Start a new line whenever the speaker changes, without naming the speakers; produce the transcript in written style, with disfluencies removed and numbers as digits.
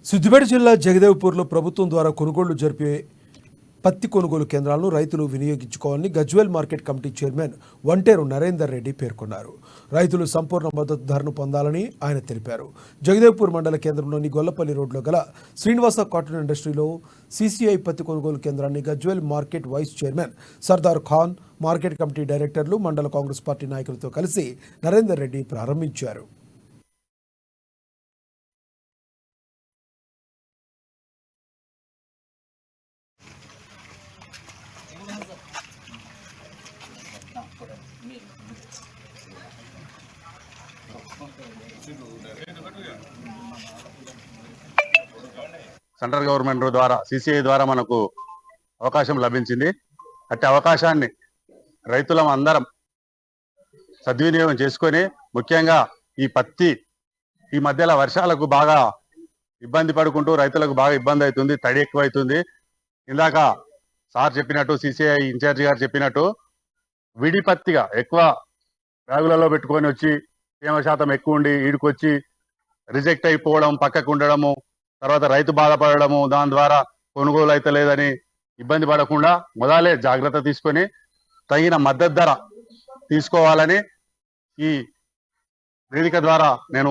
సిద్దిపేట జిల్లా జగదేవ్పూర్లో ప్రభుత్వం ద్వారా కొనుగోళ్లు జరిపే పత్తి కొనుగోలు కేంద్రాలను రైతులు వినియోగించుకోవాలని Gajwel market committee chairman Vanteru Narender Reddy పేర్కొన్నారు. రైతులు సంపూర్ణ మద్దతు ధరను పొందాలని ఆయన తెలిపారు. జగదేవ్పూర్ మండల కేంద్రంలోని గొల్లపల్లి రోడ్లో గల శ్రీనివాస కాటన్ ఇండస్ట్రీలో సీసీఐ పత్తి కొనుగోలు కేంద్రాన్ని Gajwel market vice chairman Sardar Khan, market committee డైరెక్టర్లు, మండల కాంగ్రెస్ పార్టీ నాయకులతో కలిసి నరేందర్ రెడ్డి ప్రారంభించారు.
సెంట్రల్ గవర్నమెంట్ ద్వారా సిసిఐ ద్వారా మనకు అవకాశం లభించింది. అట్టి అవకాశాన్ని రైతులం అందరం సద్వినియోగం చేసుకొని, ముఖ్యంగా ఈ పత్తి ఈ మధ్యలో వర్షాలకు బాగా ఇబ్బంది పడుకుంటూ రైతులకు బాగా ఇబ్బంది అవుతుంది, తడి ఎక్కువ అవుతుంది. ఇందాక సార్ చెప్పినట్టు, సిసిఐ ఇన్ఛార్జి గారు చెప్పినట్టు, విడి పత్తిగా ఎక్కువ బ్యాగులలో పెట్టుకొని వచ్చి తేమ శాతం ఎక్కువ ఉండి ఈడుకొచ్చి రిజెక్ట్ అయిపోవడం, పక్కకు ఉండడము, తర్వాత రైతు బాధపడము, దాని ద్వారా కొనుగోలు అయితే లేదని ఇబ్బంది పడకుండా మొదలే జాగ్రత్త తీసుకొని తగిన మద్దతు ధర తీసుకోవాలని ఈ వేదిక ద్వారా నేను